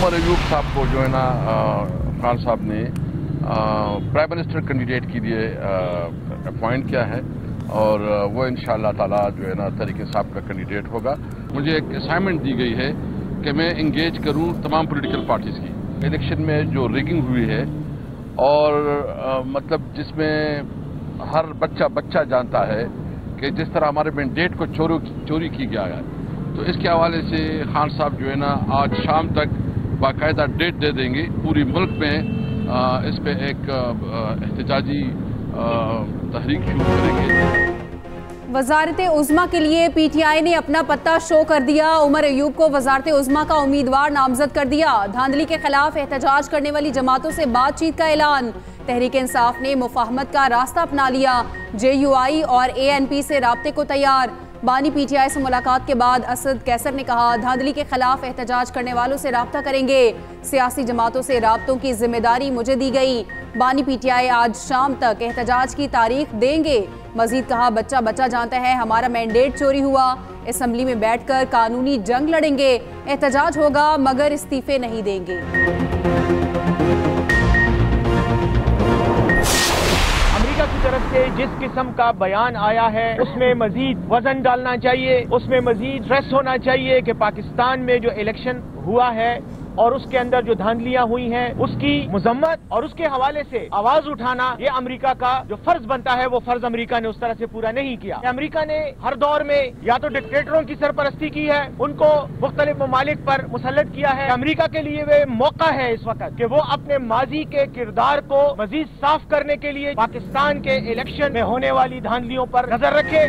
उमर अयूब साहब को जो है ना खान साहब ने प्राइम मिनिस्टर कैंडिडेट के लिए अपॉइंट किया है और वो इंशाअल्लाह ताला जो है ना तहरीक इंसाफ का कैंडिडेट होगा। मुझे एक असाइनमेंट दी गई है कि मैं इंगेज करूं तमाम पॉलिटिकल पार्टीज की। इलेक्शन में जो रिगिंग हुई है और मतलब जिसमें हर बच्चा जानता है कि जिस तरह हमारे मैंडेट को चोरी की गया है, तो इसके हवाले से खान साहब जो है ना आज शाम तक बाकायदा डेट दे देंगे। पूरी मुल्क में इस पे एक एहतजाजी तहरीक शुरू करेंगे। वजारत उज़्मा के लिए पीटीआई ने अपना पत्ता शो कर दिया। उमर अयूब को वजारत उज़्मा का उम्मीदवार नामजद कर दिया। धांधली के खिलाफ एहतजाज करने वाली जमातों से बातचीत का ऐलान। तहरीक इंसाफ ने मुफाहमत का रास्ता अपना लिया। JUI और ANP से राब्ते को तैयार। बानी PTI से मुलाकात के बाद असद कैसर ने कहा, धांधली के खिलाफ एहतजाज करने वालों से राब्ता करेंगे। सियासी जमातों से राब्तों की जिम्मेदारी मुझे दी गई। बानी PTI आज शाम तक एहतजाज की तारीख देंगे। मजीद कहा, बच्चा जानता है हमारा मैंडेट चोरी हुआ। असम्बली में बैठकर कानूनी जंग लड़ेंगे। एहतजाज होगा मगर इस्तीफे नहीं देंगे। की तरफ से जिस किस्म का बयान आया है उसमें मजीद वजन डालना चाहिए, उसमें मजीद स्ट्रेस होना चाहिए कि पाकिस्तान में जो इलेक्शन हुआ है और उसके अंदर जो धांधलियां हुई हैं उसकी मजम्मत और उसके हवाले से आवाज उठाना, ये अमेरिका का जो फर्ज बनता है वो फर्ज अमेरिका ने उस तरह से पूरा नहीं किया। अमेरिका ने हर दौर में या तो डिक्टेटरों की सरपरस्ती की है, उनको मुख्तलिफ ममालिक पर मुसल्लत किया है। अमेरिका के लिए वे मौका है इस वक्त कि वो अपने माजी के किरदार को मजीद साफ करने के लिए पाकिस्तान के इलेक्शन में होने वाली धांधलियों पर नजर रखे।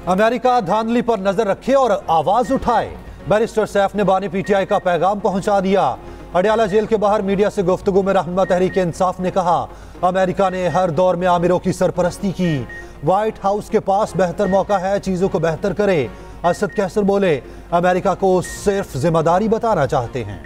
अमेरिका धांधली पर नजर रखे और आवाज उठाए। बैरिस्टर सैफ ने बानी PTI का पैगाम पहुंचा दिया। अडयाला जेल के बाहर मीडिया से गुफ्तगू में रहनुमा तहरीक इंसाफ ने कहा, अमेरिका ने हर दौर में आमिरों की सरपरस्ती की। व्हाइट हाउस के पास बेहतर मौका है, चीजों को बेहतर करे। असद कैसर बोले, अमेरिका को सिर्फ जिम्मेदारी बताना चाहते हैं।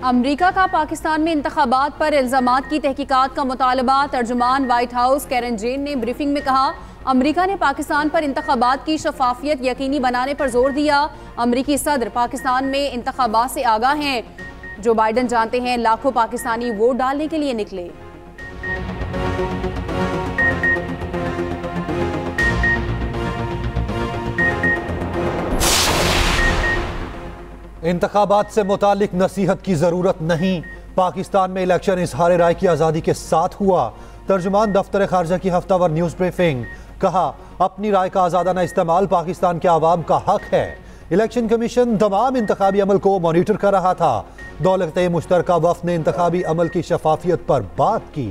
अमरीका का पाकिस्तान में इंतखाबात पर इल्जामात की तहकीकात का मुतालबा। तर्जुमान व्हाइट हाउस कैरन जेन ने ब्रीफिंग में कहा, अमरीका ने पाकिस्तान पर इंतखाबात की शफाफियत यकीनी बनाने पर जोर दिया। अमरीकी सदर पाकिस्तान में इंतखाबात से आगाह हैं। जो बाइडन जानते हैं लाखों पाकिस्तानी वोट डालने के लिए निकले। इंतखाबात से मुतालिक नसीहत की जरूरत नहीं। पाकिस्तान में इलेक्शन इजहार राय की आज़ादी के साथ हुआ। तर्जुमान दफ्तर खारजा की हफ्तावार न्यूज ब्रीफिंग, कहा, अपनी राय का आज़ादाना इस्तेमाल पाकिस्तान के आवाम का हक है। इलेक्शन कमीशन तमाम इंतखाबी अमल को मॉनिटर कर रहा था। दौलत मुश्तरका वफ़द ने इंतखाबी अमल की शफाफियत पर बात की।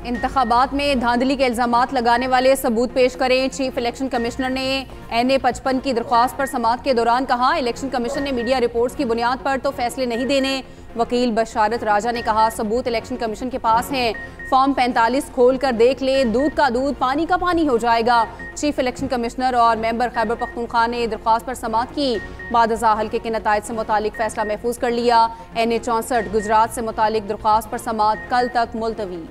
इंतखाबात में धांधली के इल्जामात लगाने वाले सबूत पेश करें। चीफ इलेक्शन कमिश्नर ने NA 55 की दरख्वास्त पर समाअत के दौरान कहा, इलेक्शन कमीशन ने मीडिया रिपोर्ट्स की बुनियाद पर तो फैसले नहीं देने। वकील बशारत राजा ने कहा, सबूत इलेक्शन कमीशन के पास हैं। फॉर्म 45 खोल कर देख ले, दूध का दूध पानी का पानी हो जाएगा। चीफ इलेक्शन कमिश्नर और मेंबर खैबर पख्तूनख्वा ने दरख्वास्त पर समाअत की। बाद हल्के के नताइज से मुतालिक फैसला महफूज कर लिया। NA 64 गुजरात से मुतालिक दरख्वास्त पर समाअत कल तक मुलतवी।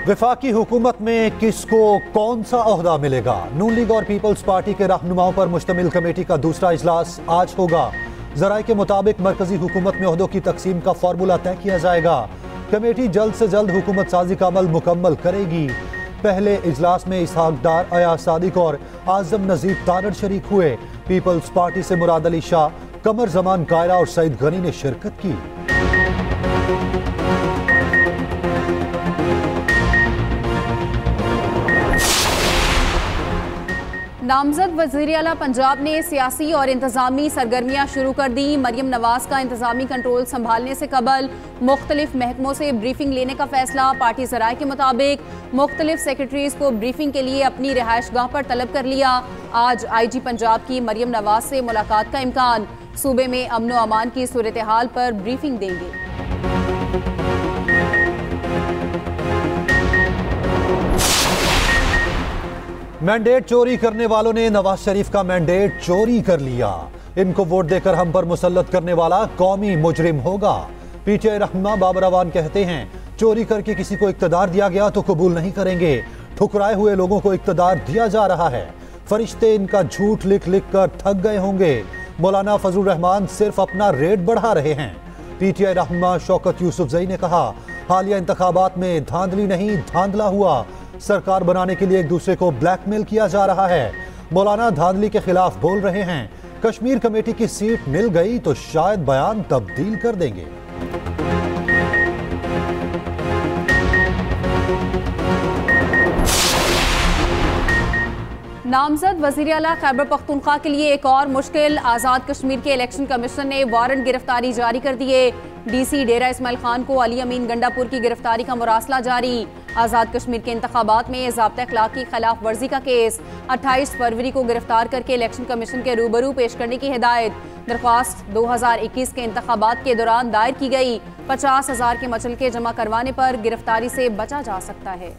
वफाकी हुकूमत में किसको कौन सा ओहदा मिलेगा? नून लीग और पीपल्स पार्टी के रहनुमाओं पर मुश्तमिल कमेटी का दूसरा इजलास आज होगा। जराये के मुताबिक मरकजी हुकूमत में ओहदों की तकसीम का फार्मूला तय किया जाएगा। कमेटी जल्द से जल्द हुकूमत साजी का अमल मुकम्मल करेगी। पहले इजलास में इसहाक डार, अयाज सादिक और आजम नजीर तारड़ शरीक हुए। पीपल्स पार्टी से मुराद अली शाह, कमर जमान कायरा और सईद गनी ने शिरकत की। नामजद वज़ीर आला पंजाब ने सियासी और इंतजामी सरगर्मियां शुरू कर दी। मरियम नवाज का इंतजामी कंट्रोल संभालने से कबल मुख्तलिफ महकमों से ब्रीफिंग लेने का फैसला। पार्टी ज़राए के मुताबिक मुख्तलिफ सेक्रेटरीज को ब्रीफिंग के लिए अपनी रिहाइश गाह पर तलब कर लिया। आज IG पंजाब की मरियम नवाज से मुलाकात का इम्कान। सूबे में अमन व अमान की सूरत हाल पर ब्रीफिंग देंगे। मैंडेट चोरी करने वालों ने नवाज शरीफ का मैंडेट चोरी कर लिया। इनको वोट देकर हम पर मुसल्लत करने वाला कौमी मुजरिम होगा। पीटीआई रहनुमा बाबर अवान कहते हैं, चोरी करके किसी को इक्तदार दिया गया तो कबूल नहीं करेंगे। ठुकराए हुए लोगों को इक्तदार दिया जा रहा है। फरिश्ते इनका झूठ लिख लिख कर थक गए होंगे। मौलाना फजलुर रहमान सिर्फ अपना रेट बढ़ा रहे हैं। पीटीआई रहनुमा शौकत यूसुफजई ने कहा, हालिया इंतखाबात में धांधली नहीं धांधला हुआ। सरकार बनाने के लिए एक दूसरे को ब्लैकमेल किया जा रहा है। मौलाना धांधली के खिलाफ बोल रहे हैं। कश्मीर कमेटी की सीट मिल गई तो शायद बयान तब्दील कर देंगे। नामजद वजीर आला खैबर पख्तूनख्वा के लिए एक और मुश्किल। आज़ाद कश्मीर के इलेक्शन कमीशन ने वारंट गिरफ्तारी जारी कर दिए। डीसी डेरा इस्माइल खान को अली अमीन गंडापुर की गिरफ्तारी का मुरासला जारी। आज़ाद कश्मीर के इंतखाबात में ज़ाब्ता अखलाक की खिलाफ वर्जी का केस 28 फरवरी को गिरफ्तार करके इलेक्शन कमीशन के रूबरू पेश करने की हिदायत। दरख्वास्त 2021 के इंतखाबात के दौरान दायर की गई। 50,000 के मचलके जमा करवाने पर गिरफ्तारी से बचा जा सकता है।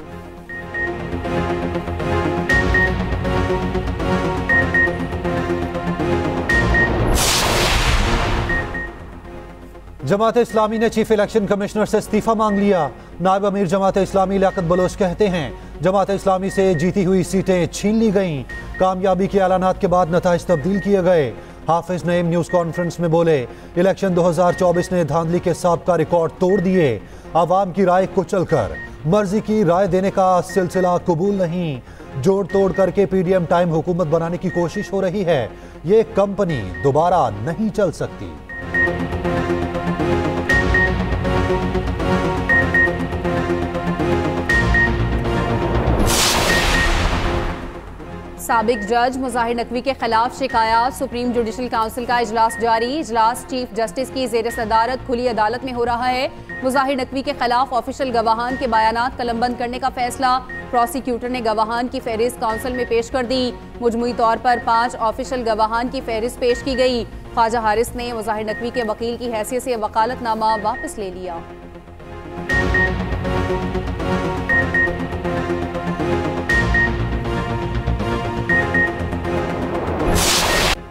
जमात इस्लामी ने चीफ इलेक्शन कमिश्नर से इस्तीफा मांग लिया। नायब अमीर जमात इस्लामी लियाकत बलोच कहते हैं, जमात इस्लामी से जीती हुई सीटें छीन ली गईं। कामयाबी के ऐलानात के बाद नताइज तब्दील किए गए। हाफिज नईम न्यूज़ कॉन्फ्रेंस में बोले, इलेक्शन 2024 ने धांधली के साबका रिकॉर्ड तोड़ दिए। आवाम की राय कुचल कर मर्जी की राय देने का सिलसिला कबूल नहीं। जोड़ तोड़ करके पीडीएम टाइम हुकूमत बनाने की कोशिश हो रही है। ये कंपनी दोबारा नहीं चल सकती। साबिक जज मुजाहिर नकवी के खिलाफ शिकायत। सुप्रीम जुडिशल काउंसिल का इजलास जारी। इजलास चीफ जस्टिस की जेर सदारत खुली अदालत में हो रहा है। मुजाहिर नकवी के खिलाफ ऑफिशियल गवाहान के बयानात कलमबंद करने का फैसला। प्रोसिक्यूटर ने गवाहान की फहरिस्त काउंसिल में पेश कर दी। मजमूई तौर पर 5 ऑफिशियल गवाहान की फहरिस्त पेश की गई। ख्वाजा हारिस ने मुजाहिर नकवी के वकील की हैसियत से वकालतनामा वापस ले लिया।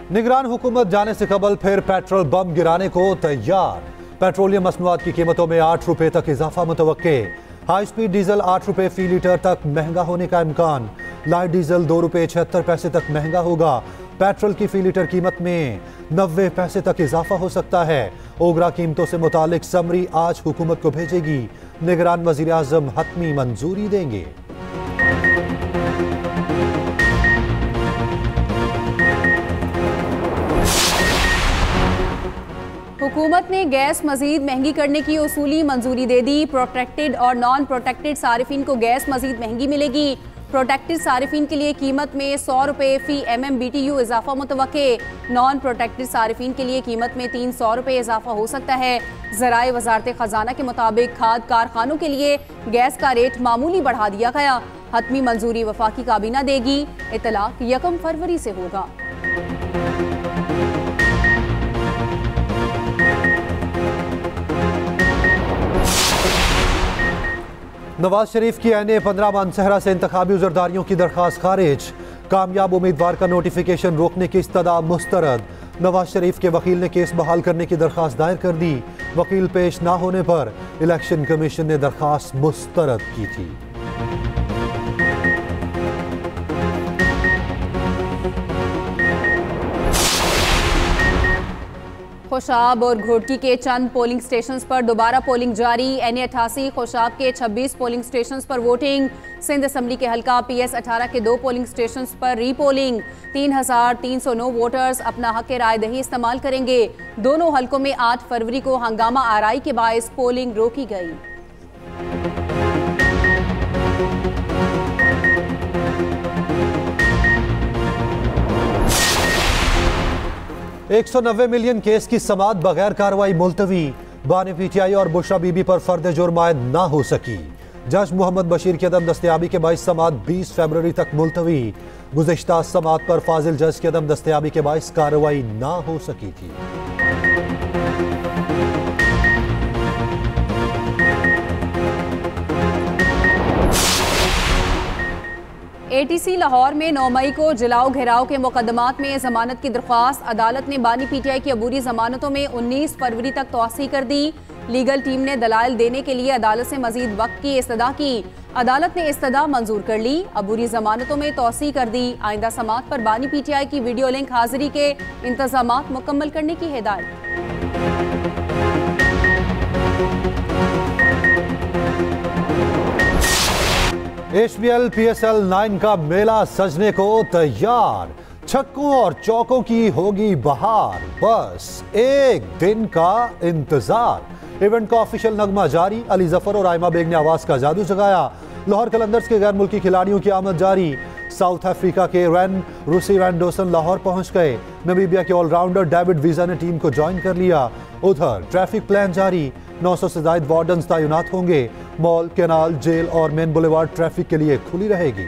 निगरान हुकूमत जाने से कबल फिर पेट्रोल बम गिराने को तैयार। पेट्रोलियम मसनूआत की कीमतों में 8 रुपए तक इजाफा मुतवक्के। हाई स्पीड डीजल 8 रुपए फी लीटर तक महंगा होने का इम्कान। लाइट डीजल 2 रुपए 76 पैसे तक महंगा होगा। पेट्रोल की फी लीटर कीमत में 90 पैसे तक इजाफा हो सकता है। ओगरा कीमतों से मुतालिक समरी आज हुकूमत को भेजेगी। निगरान वजीर आजम हतमी मंजूरी देंगे। हुकूमत ने गैस मजीद महंगी करने की उसूली मंजूरी दे दी। प्रोटेक्टेड और नॉन प्रोटेक्टेड सारिफिन को गैस मजीद महंगी मिलेगी। प्रोटेक्टेड सारिफिन के लिए कीमत में 100 रुपए फी MMBTU इजाफा मुतवक्के। नॉन प्रोटेक्टेड सारिफिन के लिए कीमत में 300 रुपए इजाफा हो सकता है। ज़राए वजारत खजाना के मुताबिक खाद कारखानों के लिए गैस का रेट मामूली बढ़ा दिया गया। हतमी मंजूरी वफाकी काबीना देगी। इतलाक 1 फरवरी से होगा। नवाज शरीफ की एनए 15 मानसहरा से इंतखाबी उजरदारियों की दरख्वास्त खारिज। कामयाब उम्मीदवार का नोटिफिकेशन रोकने की इस्तदा मुस्तरद। नवाज शरीफ के वकील ने केस बहाल करने की दरख्वास्त दायर कर दी। वकील पेश ना होने पर इलेक्शन कमीशन ने दरख्वास्त मुस्तरद की थी। खुशाब और घोटकी के चंद पोलिंग स्टेशंस पर दोबारा पोलिंग जारी। NA 88 खुशाब के 26 पोलिंग स्टेशंस पर वोटिंग। सिंध असम्बली के हल्का PS 18 के 2 पोलिंग स्टेशंस पर रीपोलिंग। 3,309 वोटर्स अपना हक राय दही इस्तेमाल करेंगे। दोनों हल्कों में 8 फरवरी को हंगामा आराई के बायस पोलिंग रोकी गई। 190 मिलियन केस की समाअत बगैर कार्रवाई मुलतवी। बानी PTI और बुशरा बीबी पर फर्द जुर्म आयद ना हो सकी। जज मोहम्मद बशीर की अदम दस्तयाबी के बाइस समाअत 20 फरवरी तक मुलतवी। गुज़िश्ता समाअत पर फाजिल जज की अदम दस्तयाबी के बाइस कार्रवाई ना हो सकी थी। ATC लाहौर में 9 मई को जलाओ घेराव के मुकदमात में जमानत की दरख्वास्त अदालत ने बानी PTI की अबूरी जमानतों में 19 फरवरी तक तौसी कर दी। लीगल टीम ने दलाइल देने के लिए अदालत से मजीद वक्त की इस्तदा की। अदालत ने इस्तदा मंजूर कर ली, अबूरी जमानतों में तौसी कर दी। आइंदा समात पर बानी PTI की वीडियो लिंक हाजिरी के इंतजामात मुकम्मल करने की हिदायत। HBL PSL 9 का मेला सजने को तैयार, छक्कों और चौकों की होगी बहार, बस एक दिन का इंतजार। इवेंट का ऑफिशियल नगमा जारी, अली जफर और आयमा बेग ने आवाज का जादू जगाया। लाहौर कलंदर्स के गैर मुल्की खिलाड़ियों की आमद जारी। साउथ अफ्रीका के रूसी रैंडोसन लाहौर पहुंच गए। नमीबिया के ऑलराउंडर डेविड वीजा ने टीम को ज्वाइन कर लिया। उधर ट्रैफिक प्लान जारी, 900 से ज्यादा वार्डन्स तैनात होंगे। मॉल, कैनाल, जेल और मेन बुलेवार्ड ट्रैफिक के लिए खुली रहेगी।